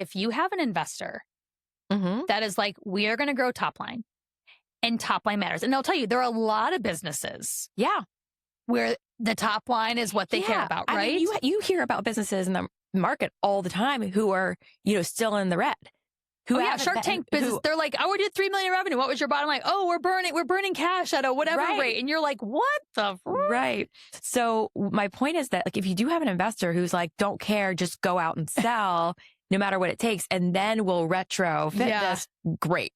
if you have an investor Mm-hmm. that is like, we are going to grow top line and top line matters. And I'll tell you, there are a lot of businesses Yeah. where the top line is what they care about, right? I mean, you hear about businesses in the market all the time who are, still in the red. Shark Tank business. They're like, we did $3 million revenue. What was your bottom line? Oh, we're burning cash at a whatever rate. And you're like, what the? Right. So my point is that, like, if you do have an investor who's like, don't care, just go out and sell no matter what it takes, and then we'll retrofit this. Great.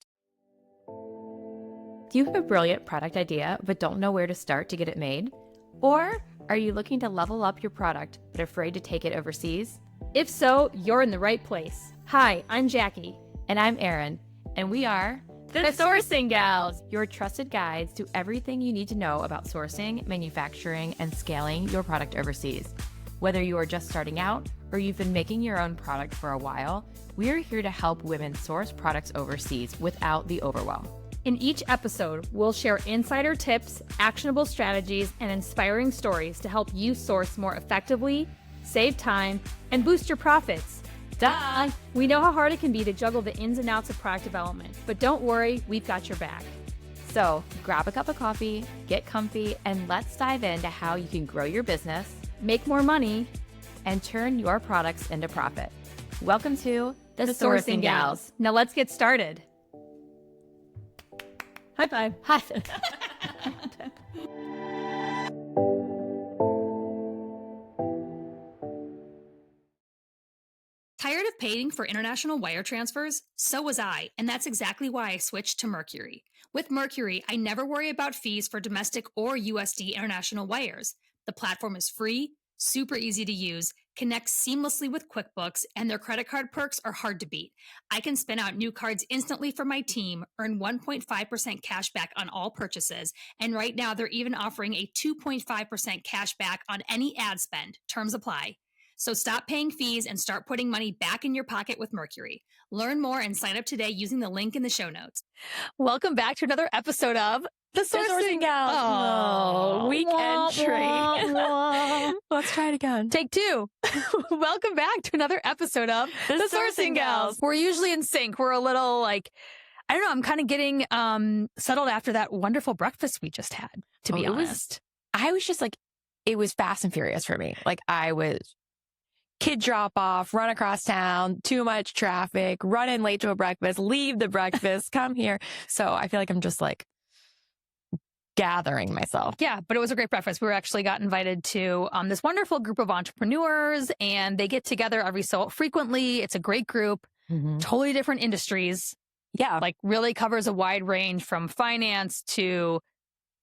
Do you have a brilliant product idea but don't know where to start to get it made? Or are you looking to level up your product but afraid to take it overseas? If so, you're in the right place. Hi, I'm Jackie. And I'm Erin, and we are The Sourcing Gals, your trusted guides to everything you need to know about sourcing, manufacturing, and scaling your product overseas. Whether you are just starting out or you've been making your own product for a while, we are here to help women source products overseas without the overwhelm. In each episode, we'll share insider tips, actionable strategies, and inspiring stories to help you source more effectively, save time, and boost your profits. Duh! We know how hard it can be to juggle the ins and outs of product development, but don't worry, we've got your back. So grab a cup of coffee, get comfy, and let's dive into how you can grow your business, make more money, and turn your products into profit. Welcome to The Sourcing Gals. Now let's get started. High five. Hi. Tired of paying for international wire transfers? So was I, and that's exactly why I switched to Mercury. With Mercury, I never worry about fees for domestic or USD international wires. The platform is free, super easy to use, connects seamlessly with QuickBooks, and their credit card perks are hard to beat. I can spin out new cards instantly for my team, earn 1.5% cash back on all purchases, and right now they're even offering a 2.5% cash back on any ad spend. Terms apply. So stop paying fees and start putting money back in your pocket with Mercury. Learn more and sign up today using the link in the show notes. Welcome back to another episode of The Sourcing Gals. Oh, weak entry. Let's try it again. Take two. Welcome back to another episode of The Sourcing Gals. We're usually in sync. We're a little like, I don't know, I'm kind of getting settled after that wonderful breakfast we just had, to be honest. I was just like, it was fast and furious for me. Like, I was kid drop off, run across town, too much traffic, run in late to a breakfast, leave the breakfast, come here. So I feel like I'm just like gathering myself. Yeah, but it was a great breakfast. We actually got invited to this wonderful group of entrepreneurs, and they get together every so frequently. It's a great group, totally different industries. Yeah. Like really covers a wide range from finance to,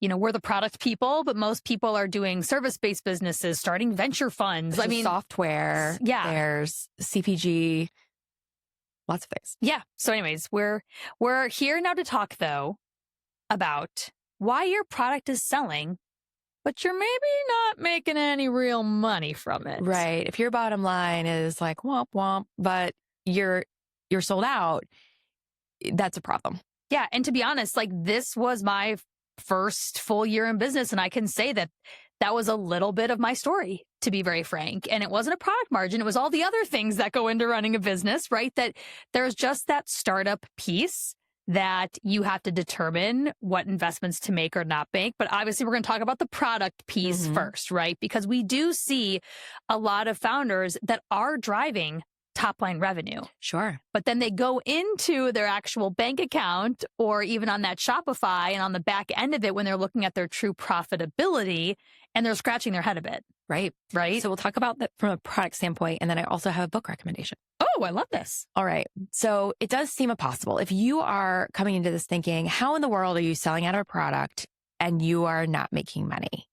we're the product people, but most people are doing service-based businesses, starting venture funds. There's software. Yeah. There's CPG. Lots of things. Yeah. So anyways, we're here now to talk, though, about why your product is selling, but you're maybe not making any real money from it. Right. If your bottom line is like womp womp, but you're sold out, that's a problem. Yeah. And to be honest, like this was my first full year in business. And I can say that was a little bit of my story, to be very frank. And it wasn't a product margin. It was all the other things that go into running a business, right? That there's just that startup piece that you have to determine what investments to make or not make. But obviously, we're going to talk about the product piece first, right? Because we do see a lot of founders that are driving top line revenue. Sure. But then they go into their actual bank account or even on that Shopify and on the back end of it when they're looking at their true profitability and they're scratching their head a bit. Right. Right. So we'll talk about that from a product standpoint. And then I also have a book recommendation. Oh, I love this. All right. So it does seem impossible. If you are coming into this thinking, how in the world are you selling out a product and you are not making money?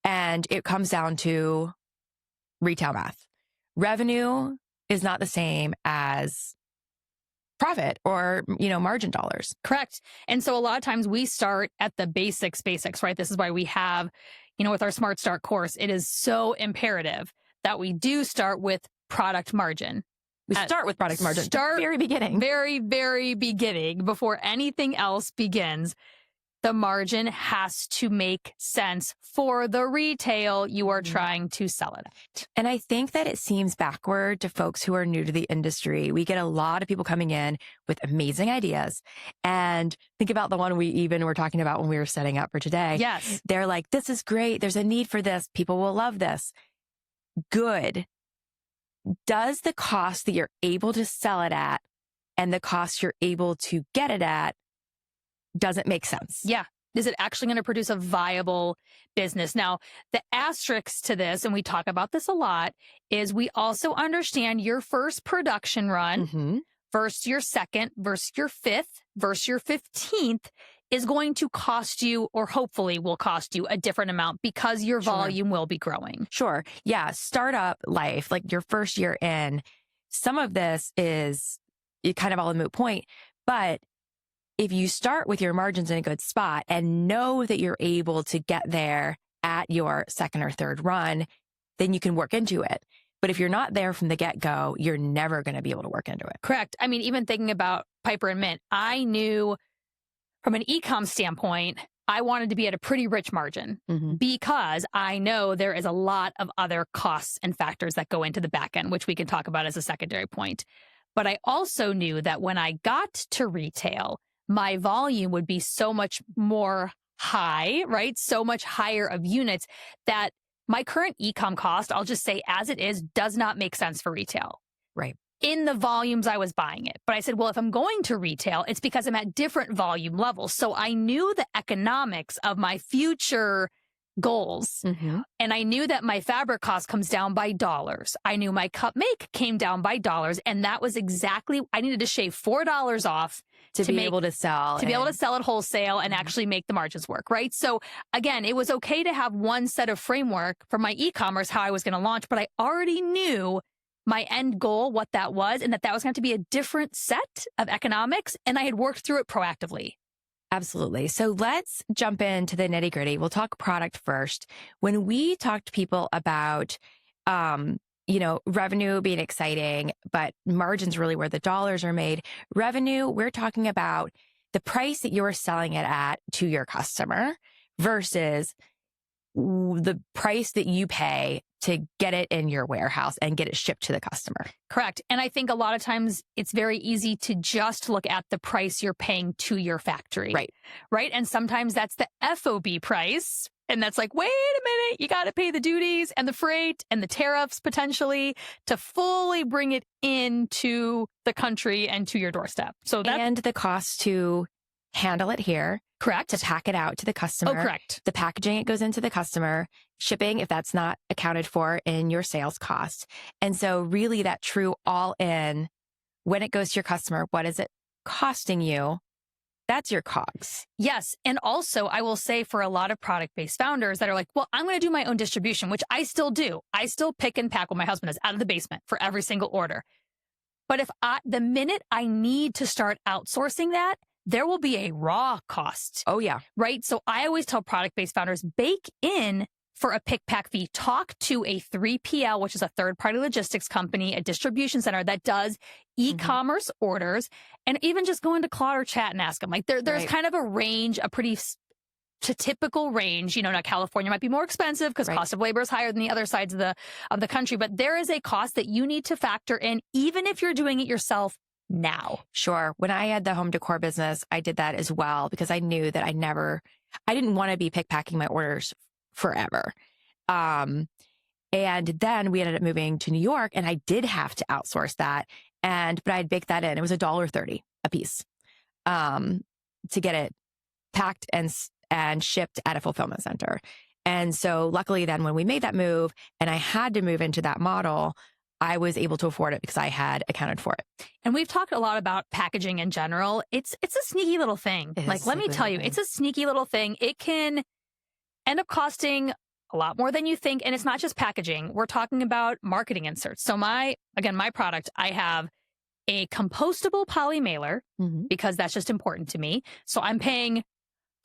And it comes down to retail math. Revenue is not the same as profit or, margin dollars. Correct. And so a lot of times we start at the basics, right? This is why we have, with our Smart Start course, it is so imperative that we do start with product margin. We start with product margin. Start very beginning. Very, very beginning before anything else begins. the margin has to make sense for the retail you are trying to sell it at. And I think that it seems backward to folks who are new to the industry. We get a lot of people coming in with amazing ideas. And think about the one we even were talking about when we were setting up for today. Yes. They're like, this is great. There's a need for this. People will love this. Good. Does the cost that you're able to sell it at and the cost you're able to get it at, does it make sense? Yeah. Is it actually going to produce a viable business? Now, the asterisk to this, and we talk about this a lot, is we also understand your first production run versus your second versus your fifth versus your 15th is going to cost you, or hopefully will cost you, a different amount because your volume will be growing. Sure. Yeah. Startup life, like your first year in, some of this is kind of all a moot point, but if you start with your margins in a good spot and know that you're able to get there at your second or third run, then you can work into it. But if you're not there from the get-go, you're never going to be able to work into it. Correct. I mean, even thinking about Piper and Mint, I knew from an e-com standpoint, I wanted to be at a pretty rich margin because I know there is a lot of other costs and factors that go into the back end, which we can talk about as a secondary point. But I also knew that when I got to retail, my volume would be so much more high, right? So much higher of units that my current e-com cost, I'll just say as it is, does not make sense for retail. Right. In the volumes I was buying it. But I said, well, if I'm going to retail, it's because I'm at different volume levels. So I knew the economics of my future goals. And I knew that my fabric cost comes down by dollars. I knew my cup make came down by dollars. And that was exactly, I needed to shave $4 off to be able to sell. To be able to sell at wholesale and actually make the margins work, right? So again, it was okay to have one set of framework for my e-commerce, how I was going to launch, but I already knew my end goal, what that was, and that was going to be a different set of economics. And I had worked through it proactively. Absolutely. So let's jump into the nitty gritty. We'll talk product first. When we talk to people about, revenue being exciting, but margins really where the dollars are made. Revenue, we're talking about the price that you're selling it at to your customer versus the price that you pay to get it in your warehouse and get it shipped to the customer. Correct. And I think a lot of times it's very easy to just look at the price you're paying to your factory. Right. And sometimes that's the FOB price. And that's like, wait a minute, you got to pay the duties and the freight and the tariffs potentially to fully bring it into the country and to your doorstep. So and the cost to handle it here. Correct. To pack it out to the customer. Oh, correct. The packaging, it goes into the customer. Shipping, if that's not accounted for in your sales cost. And so really that true all in, when it goes to your customer, what is it costing you? That's your COGS. Yes. And also, I will say for a lot of product-based founders that are like, well, I'm going to do my own distribution, which I still do. I still pick and pack what my husband does out of the basement for every single order. But the minute I need to start outsourcing that, there will be a raw cost. Oh, yeah. Right? So I always tell product-based founders, bake in for a pick pack fee. Talk to a 3PL, which is a third-party logistics company, a distribution center that does e-commerce orders, and even just go into Claude or chat and ask them. Like there's kind of a range, a pretty typical range. Now California might be more expensive because cost of labor is higher than the other sides of the country, but there is a cost that you need to factor in, even if you're doing it yourself now. Sure. When I had the home decor business, I did that as well because I knew that I didn't want to be pick packing my orders forever. And then we ended up moving to New York and I did have to outsource that. But I'd bake that in. It was $1.30 a piece, to get it packed and shipped at a fulfillment center. And so luckily then when we made that move and I had to move into that model, I was able to afford it because I had accounted for it. And we've talked a lot about packaging in general. It's a sneaky little thing. Like, let me tell you, it's a sneaky little thing. It can end up costing a lot more than you think. And it's not just packaging. We're talking about marketing inserts. So my product, I have a compostable poly mailer because that's just important to me. So I'm paying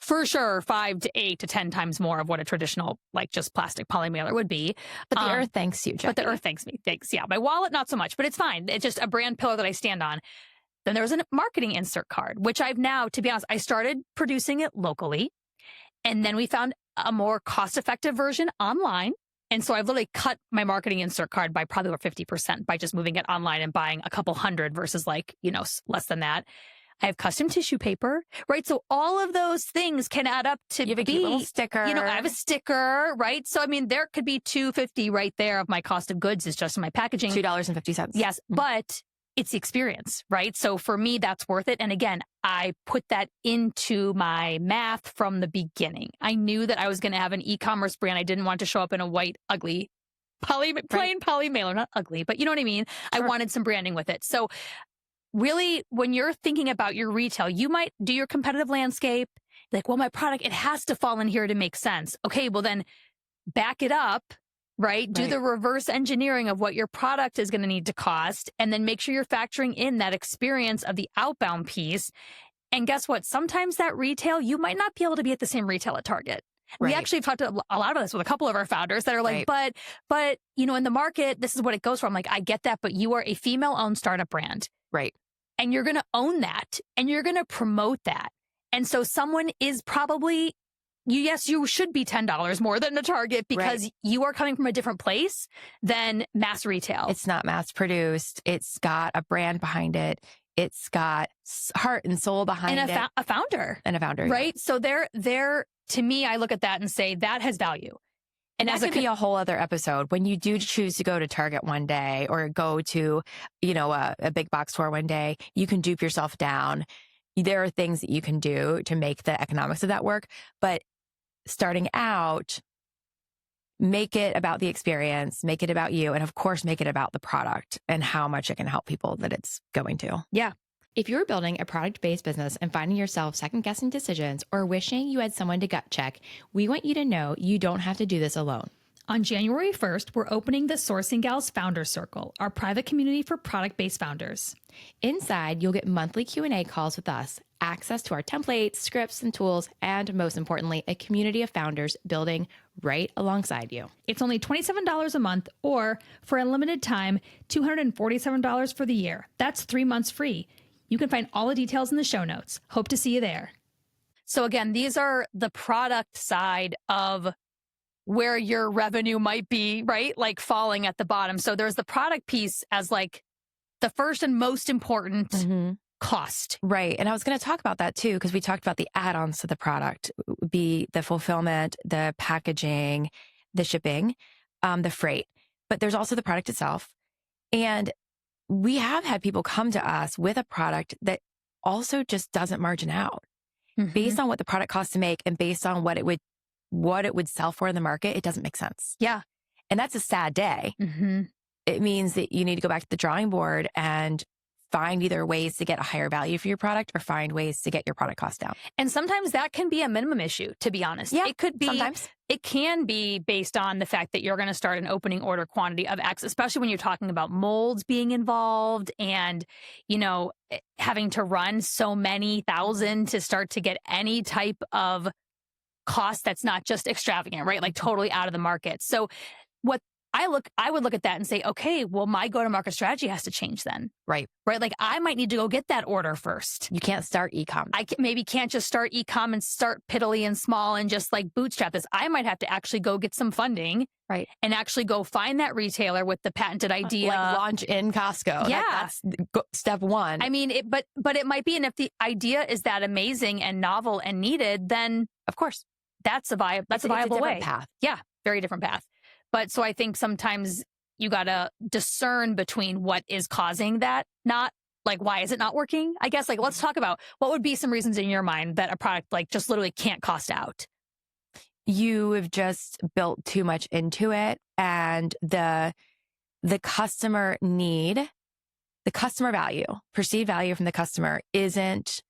for sure 5 to 8 to 10 times more of what a traditional, like just plastic poly mailer would be. But the earth thanks you, Jackie. But the earth thanks me. Thanks. Yeah. My wallet, not so much, but it's fine. It's just a brand pillar that I stand on. Then there was a marketing insert card, which I've now, to be honest, I started producing it locally. And then we found a more cost-effective version online. And so I've literally cut my marketing insert card by probably over 50% by just moving it online and buying a couple hundred versus less than that. I have custom tissue paper, right? So all of those things can add up to You have a cute little sticker. I have a sticker, right? So, I mean, there could be $250 right there of my cost of goods is just in my packaging. $2.50. Yes, but it's the experience, right? So for me, that's worth it. And again, I put that into my math from the beginning. I knew that I was going to have an e-commerce brand. I didn't want to show up in a white, ugly, plain poly mailer, not ugly, but you know what I mean? Sure. I wanted some branding with it. So really, when you're thinking about your retail, you might do your competitive landscape. Like, well, my product, it has to fall in here to make sense. Okay, well then back it up, right? Do the reverse engineering of what your product is going to need to cost, and then make sure you're factoring in that experience of the outbound piece. And guess what? Sometimes that retail, you might not be able to be at the same retail at Target. Right. We actually have talked a lot about this with a couple of our founders that are like, but in the market, this is what it goes for. I'm like, I get that, but you are a female-owned startup brand. Right. And you're going to own that and you're going to promote that. And so someone is probably, you should be $10 more than the Target because you are coming from a different place than mass retail. It's not mass produced. It's got a brand behind it. It's got heart and soul behind it. And a founder. And a founder. Right. So they're, to me, I look at that and say that has value. And that could be a whole other episode. When you do choose to go to Target one day or go to, a big box store one day, you can dupe yourself down. There are things that you can do to make the economics of that work. But starting out, make it about the experience, make it about you, and of course, make it about the product and how much it can help people that it's going to. Yeah. If you're building a product-based business and finding yourself second-guessing decisions or wishing you had someone to gut check, we want you to know you don't have to do this alone. On January 1st, we're opening the Sourcing Gals Founder Circle, our private community for product-based founders. Inside, you'll get monthly Q&A calls with us, access to our templates, scripts, and tools, and most importantly, a community of founders building right alongside you. It's only $27 a month, or for a limited time, $247 for the year. That's 3 months free. You can find all the details in the show notes. Hope to see you there. So again, these are the product side of where your revenue might be, right? Like falling at the bottom. So there's the product piece as like the first and most important cost. Right. And I was going to talk about that too, because we talked about the add-ons to the product, be the fulfillment, the packaging, the shipping, the freight, but there's also the product itself. And we have had people come to us with a product that also just doesn't margin out based on what the product costs to make and based on what it would sell for in the market. It doesn't make sense. Yeah. And that's a sad day. It means that you need to go back to the drawing board and find either ways to get a higher value for your product or find ways to get your product cost down. And sometimes that can be a minimum issue, to be honest. Yeah, it could be, sometimes. It can be based on the fact that you're going to start an opening order quantity of X, especially when you're talking about molds being involved and, having to run so many thousand to start to get any type of cost that's not just extravagant, right? Like totally out of the market. So I would look at that and say, okay, well, my go-to-market strategy has to change then. Right. Right. Like I might need to go get that order first. You can't start e-com. I maybe can't just start e-com and start piddly and small and just like bootstrap this. I might have to actually go get some funding. Right. And actually go find that retailer with the patented idea. Like launch in Costco. Yeah. That's step one. I mean, but it might be. And if the idea is that amazing and novel and needed, then of course that's a viable it's a way. Path. Yeah. Very different path. But so I think sometimes you got to discern between what is causing that, not like, why is it not working? I guess, like, let's talk about what would be some reasons in your mind that a product like just literally can't cost out. You have just built too much into it, and the customer need, the customer value, perceived value from the customer isn't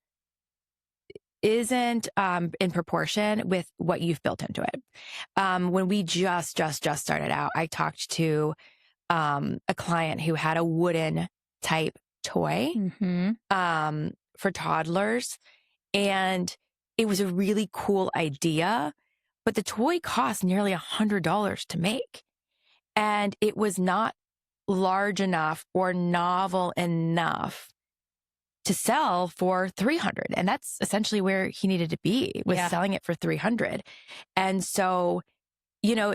in proportion with what you've built into it. When we just started out, I talked to a client who had a wooden type toy for toddlers, and it was a really cool idea, but the toy cost nearly $100 to make, and it was not large enough or novel enough to sell for 300. And that's essentially where he needed to be, was selling it for 300. And so,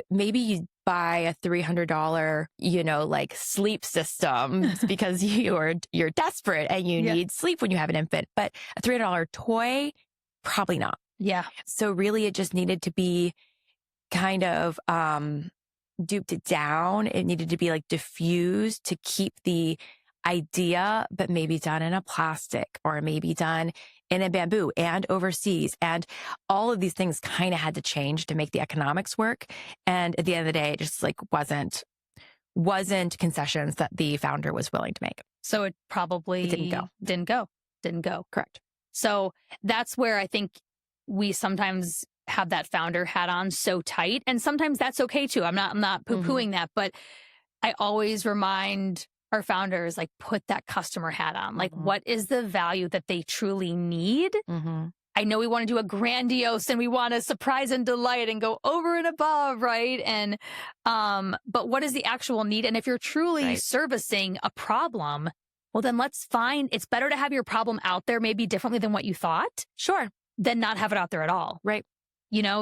maybe you buy a $300, like sleep system because you're desperate and you need sleep when you have an infant, but a $300 toy, probably not. Yeah. So really it just needed to be kind of, duped down. It needed to be like diffused to keep the idea, but maybe done in a plastic or maybe done in a bamboo and overseas. And all of these things kind of had to change to make the economics work. And at the end of the day, it just like wasn't concessions that the founder was willing to make. So it probably didn't go. Correct. So that's where I think we sometimes have that founder hat on so tight. And sometimes that's okay too. I'm not poo-pooing that, but I always remind our founders, like, put that customer hat on. Like, what is the value that they truly need? I know we want to do a grandiose and we want to surprise and delight and go over and above, right? And, but what is the actual need? And if you're truly servicing a problem, well, then let's find, it's better to have your problem out there maybe differently than what you thought. Sure. Than not have it out there at all. Right.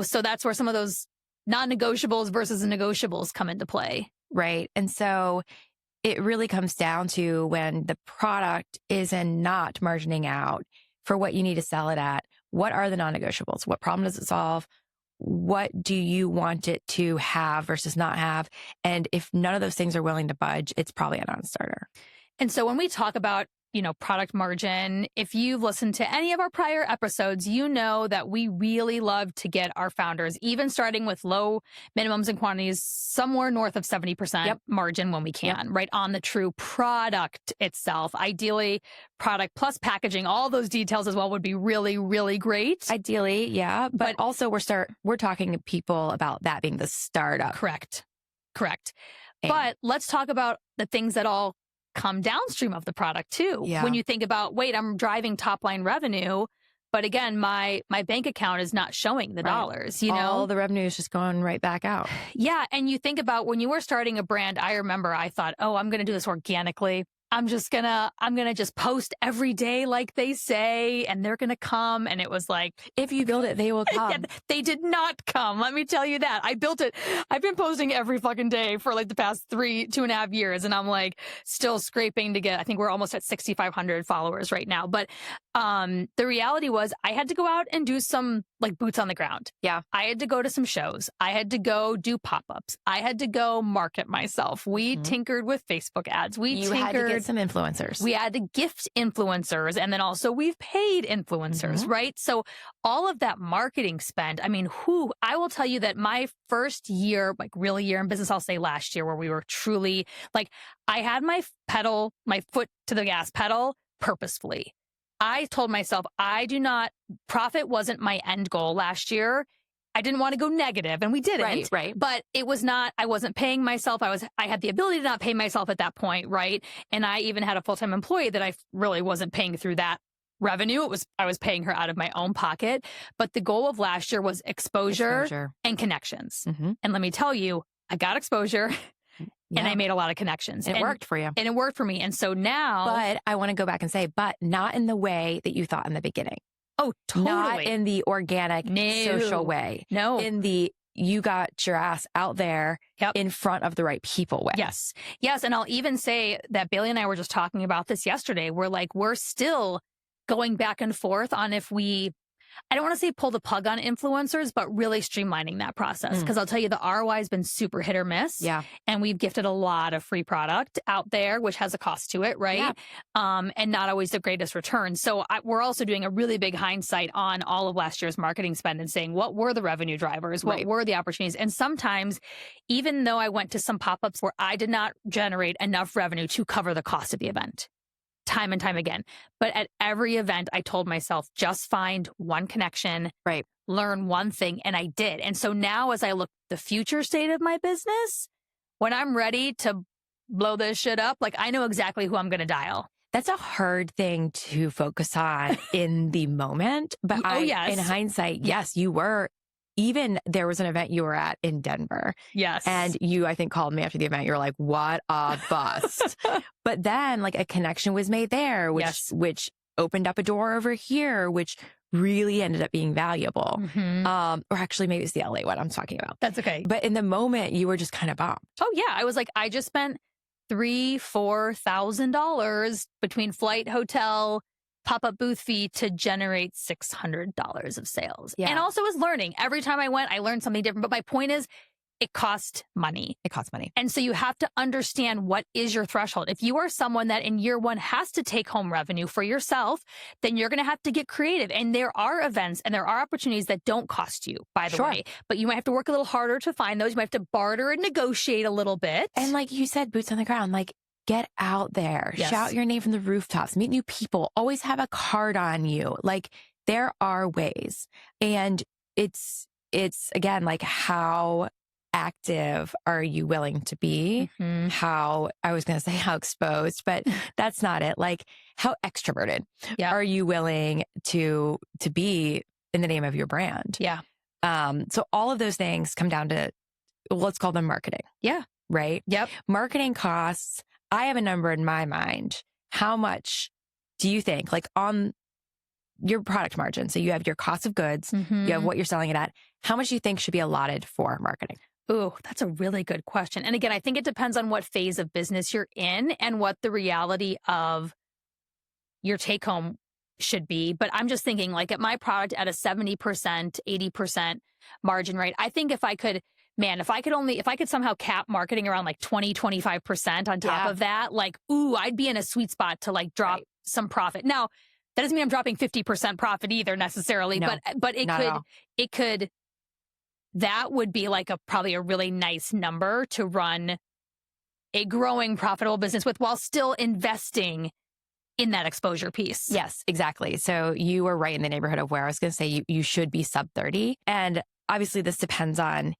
So that's where some of those non-negotiables versus negotiables come into play. Right. And so it really comes down to when the product is not margining out for what you need to sell it at. What are the non-negotiables? What problem does it solve? What do you want it to have versus not have? And if none of those things are willing to budge, it's probably a non-starter. And so when we talk about, product margin, if you've listened to any of our prior episodes, you know that we really love to get our founders, even starting with low minimums and quantities, somewhere north of 70% margin when we can, right on the true product itself. Ideally, product plus packaging, all those details as well would be really, really great. Ideally, yeah. But also we're talking to people about that being the startup. Correct. But let's talk about the things that all come downstream of the product too. Yeah. When you think about, wait, I'm driving top line revenue, but again, my bank account is not showing the dollars, All the revenue is just going right back out. Yeah. And you think about when you were starting a brand, I remember I thought, I'm going to do this organically. I'm going to just post every day like they say, and they're going to come. And it was like, if you build it, they will come. Yeah, they did not come. Let me tell you that. I built it. I've been posting every fucking day for like the past 2.5 years. And I'm like still scraping to get, I think we're almost at 6,500 followers right now. But the reality was I had to go out and do some like boots on the ground. Yeah. I had to go to some shows. I had to go do pop-ups. I had to go market myself. We tinkered with Facebook ads. You had to get some influencers. We had to gift influencers. And then also we've paid influencers, right? So all of that marketing spend, I mean, I will tell you that my first year, like real year in business, I'll say last year, where we were truly like, I had my foot to the gas pedal purposefully. I told myself profit wasn't my end goal last year. I didn't want to go negative, and we didn't. Right. But it was not, I wasn't paying myself. I had the ability to not pay myself at that point, right? And I even had a full-time employee that I really wasn't paying through that revenue. I was paying her out of my own pocket. But the goal of last year was exposure. And connections. And let me tell you, I got exposure. And I made a lot of connections. And it worked for you. And it worked for me. And so now... But I want to go back and say, but not in the way that you thought in the beginning. Oh, totally. Not in the organic, social way. No. In the, you got your ass out there in front of the right people way. Yes. And I'll even say that Bailey and I were just talking about this yesterday. We're still going back and forth on if I don't want to say pull the plug on influencers, but really streamlining that process. Because I'll tell you, the ROI has been super hit or miss. Yeah. And we've gifted a lot of free product out there, which has a cost to it, right? Yeah. And not always the greatest return. So we're also doing a really big hindsight on all of last year's marketing spend and saying, what were the revenue drivers? What were the opportunities? And sometimes, even though I went to some pop-ups where I did not generate enough revenue to cover the cost of the event, time and time again. But at every event, I told myself, just find one connection, learn one thing. And I did. And so now as I look at the future state of my business, when I'm ready to blow this shit up, like I know exactly who I'm going to dial. That's a hard thing to focus on in the moment. But in hindsight, yes, you were. Even there was an event you were at in Denver. Yes. And you, I think, called me after the event. You were like, what a bust. But then like a connection was made there, which opened up a door over here, which really ended up being valuable. Or actually, maybe it's the LA one I'm talking about. That's okay. But in the moment, you were just kind of bummed. Oh yeah. I was like, I just spent $3,000-$4,000 between flight, hotel, pop-up booth fee to generate $600 of sales. Yeah. And also was learning. Every time I went, I learned something different. But my point is, it cost money. It costs money. And so you have to understand what is your threshold. If you are someone that in year one has to take home revenue for yourself, then you're going to have to get creative. And there are events and there are opportunities that don't cost you, by the way. But you might have to work a little harder to find those. You might have to barter and negotiate a little bit. And like you said, boots on the ground, like get out there, shout your name from the rooftops, meet new people, always have a card on you. Like there are ways. And it's again, like how active are you willing to be? How, I was going to say how exposed, but that's not it. Like how extroverted are you willing to be in the name of your brand? Yeah. So all of those things come down to, let's call them marketing. Yeah. Right? Yep. Marketing costs. I have a number in my mind. How much do you think, like on your product margin? So you have your cost of goods, you have what you're selling it at. How much do you think should be allotted for marketing? Ooh, that's a really good question. And again, I think it depends on what phase of business you're in and what the reality of your take home should be. But I'm just thinking like at my product at a 70%, 80% margin rate, I think if I could somehow cap marketing around like 20, 25% on top of that, like, ooh, I'd be in a sweet spot to like drop some profit. Now, that doesn't mean I'm dropping 50% profit either necessarily, No, but it could, that would be like probably a really nice number to run a growing profitable business with while still investing in that exposure piece. Yes, exactly. So you were right in the neighborhood of where I was going to say you should be sub 30. And obviously this depends on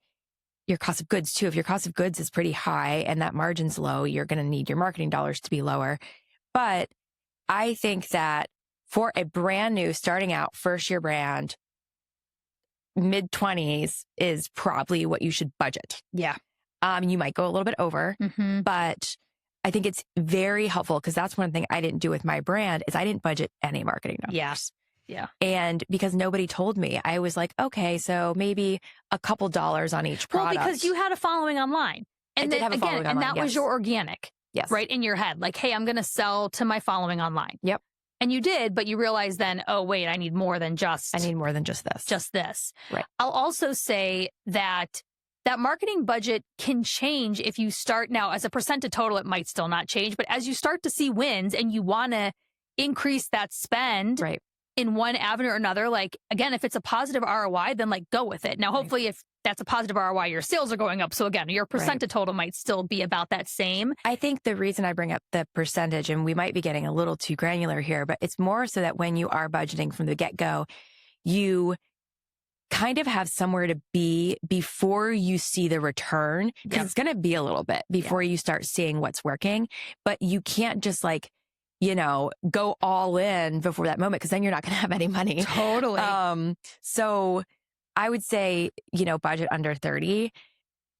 your cost of goods too. If your cost of goods is pretty high and that margin's low, you're going to need your marketing dollars to be lower. But I think that for a brand new starting out first year brand, mid 20s is probably what you should budget. Yeah. You might go a little bit over, but I think it's very helpful because that's one thing I didn't do with my brand is I didn't budget any marketing dollars. Yes. Yeah. And because nobody told me, I was like, okay, so maybe a couple dollars on each product. Well, because you had a following online. And I did have a following online, and that was your organic. Yes. Right in your head. Like, hey, I'm going to sell to my following online. Yep. And you did, but you realized then, oh, wait, I need more than just this. Just this. Right. I'll also say that marketing budget can change if you start now as a percent to total, it might still not change. But as you start to see wins and you want to increase that spend in one avenue or another, like, again, if it's a positive ROI, then like go with it. Now, hopefully, if that's a positive ROI, your sales are going up. So again, your percent to total might still be about that same. I think the reason I bring up the percentage, and we might be getting a little too granular here, but it's more so that when you are budgeting from the get-go, you kind of have somewhere to be before you see the return, because it's going to be a little bit before you start seeing what's working, but you can't just like, go all in before that moment, because then you're not going to have any money. Totally. So I would say, budget under 30.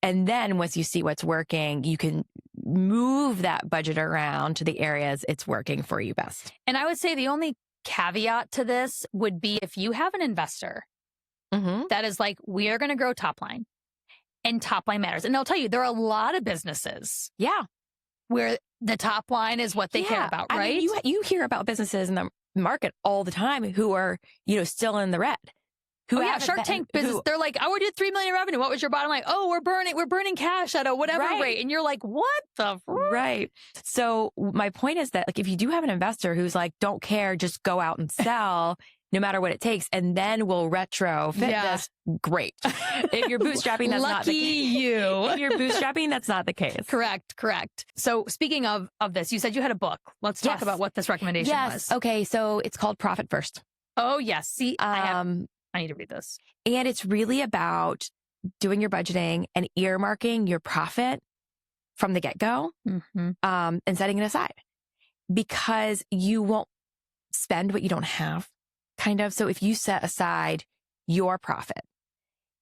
And then once you see what's working, you can move that budget around to the areas it's working for you best. And I would say the only caveat to this would be if you have an investor that is like, we are going to grow top line, and top line matters. And they'll tell you there are a lot of businesses where the top line is what they care about, right? I mean, you hear about businesses in the market all the time who are, still in the red. Shark Tank business. They're like, oh, we did $3 million in revenue. What was your bottom line? Oh, we're burning cash at a whatever rate. And you're like, what the? Right. So my point is that like, if you do have an investor who's like, don't care, just go out and sell no matter what it takes, and then we'll retrofit this. Great. If you're bootstrapping, that's not the case. you. If you're bootstrapping, that's not the case. Correct. So speaking of this, you said you had a book. Let's talk about what this recommendation was. Okay. So it's called Profit First. Oh, yes. See, I need to read this. And it's really about doing your budgeting and earmarking your profit from the get-go and setting it aside, because you won't spend what you don't have, kind of. So if you set aside your profit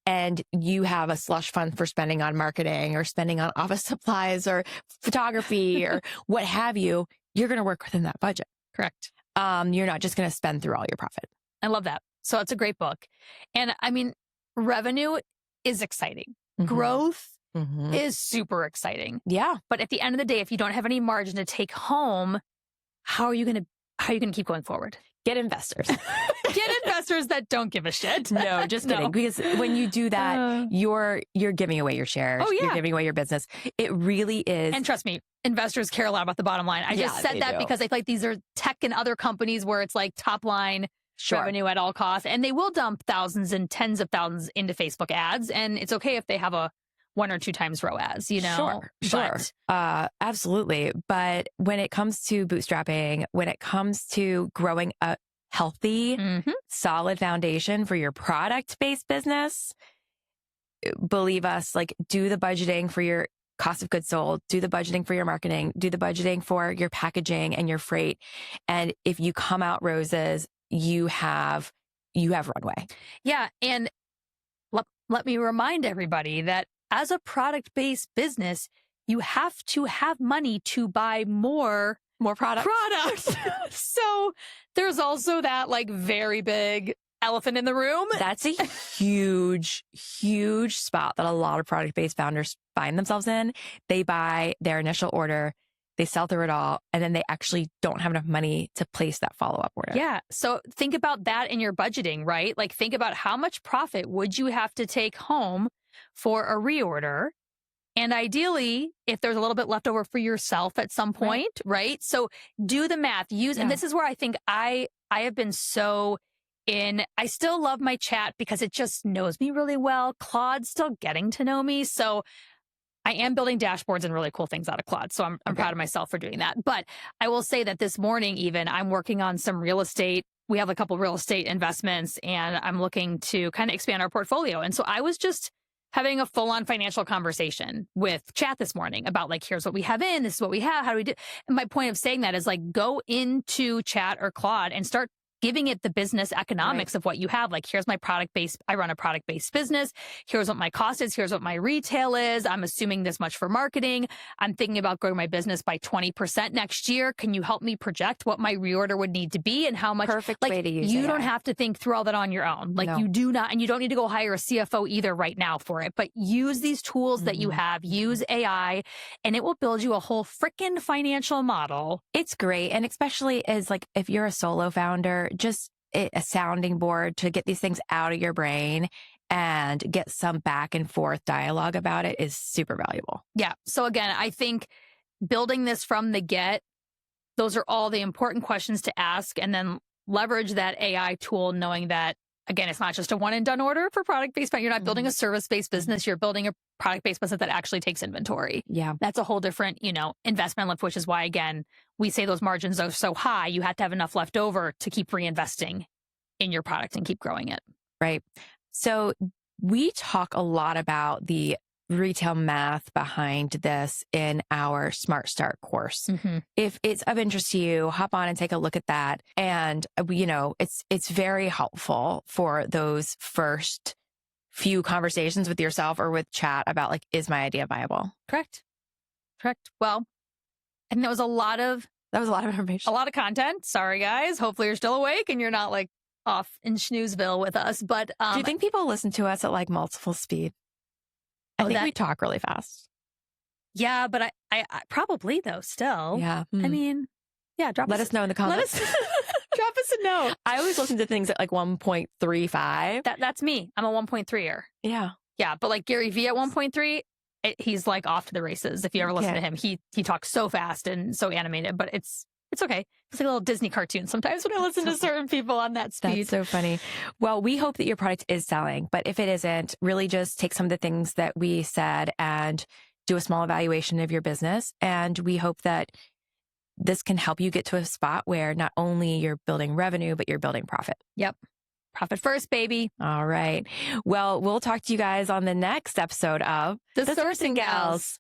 and you have a slush fund for spending on marketing or spending on office supplies or photography or what have you, you're going to work within that budget. Correct. You're not just going to spend through all your profit. I love that. So it's a great book. And I mean, revenue is exciting. Growth is super exciting. Yeah. But at the end of the day, if you don't have any margin to take home, how are you going to keep going forward? Get investors. Get investors that don't give a shit. No, just kidding. Because when you do that, you're giving away your shares. Oh, yeah. You're giving away your business. It really is. And trust me, investors care a lot about the bottom line. I just said that because I feel like these are tech and other companies where it's like top line revenue at all costs. And they will dump thousands and tens of thousands into Facebook ads. And it's okay if they have a 1 or 2 times ROAS, you know? Sure. Absolutely. But when it comes to bootstrapping, when it comes to growing a healthy, solid foundation for your product-based business, believe us, like do the budgeting for your cost of goods sold, do the budgeting for your marketing, do the budgeting for your packaging and your freight. And if you come out roses, you have runway. Yeah. And let me remind everybody that as a product-based business, you have to have money to buy more products. So there's also that like very big elephant in the room. That's a huge, huge spot that a lot of product-based founders find themselves in. They buy their initial order, they sell through it all, and then they actually don't have enough money to place that follow-up order. Yeah. So think about that in your budgeting, right? Like think about how much profit would you have to take home for a reorder? And ideally, if there's a little bit left over for yourself at some point, right? So do the math, and this is where I think I have been I still love my chat because it just knows me really well. Claude's still getting to know me. So I am building dashboards and really cool things out of Claude. So I'm proud of myself for doing that. But I will say that this morning, even I'm working on some real estate. We have a couple real estate investments and I'm looking to kind of expand our portfolio. And so I was just having a full-on financial conversation with chat this morning about like, here's what we have this is what we have, how do we do? And my point of saying that is like, go into chat or Claude and start giving it the business economics of what you have. Like, here's my I run a product-based business. Here's what my cost is. Here's what my retail is. I'm assuming this much for marketing. I'm thinking about growing my business by 20% next year. Can you help me project what my reorder would need to be and how much? Perfect way to use it. You don't have to think through all that on your own. Like you do not, and you don't need to go hire a CFO either right now for it, but use these tools that you have, use AI, and it will build you a whole freaking financial model. It's great. And especially as like, if you're a solo founder, just a sounding board to get these things out of your brain and get some back and forth dialogue about it is super valuable. Yeah. So again, I think building this from the get, those are all the important questions to ask, and then leverage that AI tool, knowing that, again, it's not just a one and done order for product-based, but you're not building a service-based business. You're building a product-based business that actually takes inventory. Yeah. That's a whole different, investment lift, which is why, again, we say those margins are so high. You have to have enough left over to keep reinvesting in your product and keep growing it. Right. So we talk a lot about the retail math behind this in our Smart Start course. If it's of interest to you, hop on and take a look at that. And it's very helpful for those first few conversations with yourself or with chat about like, is my idea viable? Correct. Well, I think that was a lot of information, a lot of content. Sorry, guys. Hopefully you're still awake and you're not like off in schnoozeville with us. But do you think people listen to us at like multiple speed? I think we talk really fast. Yeah, but I probably though still. Yeah. I mean, yeah. Let us know in the comments. Drop us a note. I always listen to things at like 1.35. That's me. I'm a 1.3er. Yeah. Yeah, but like Gary Vee at 1.3, he's like off to the races. If you ever listen to him, he talks so fast and so animated, but it's okay. It's like a little Disney cartoon sometimes when I listen to certain people on that speed. That's so funny. Well, we hope that your product is selling, but if it isn't, really just take some of the things that we said and do a small evaluation of your business. And we hope that this can help you get to a spot where not only you're building revenue, but you're building profit. Yep. Profit first, baby. All right. Well, we'll talk to you guys on the next episode of The Sourcing Gals.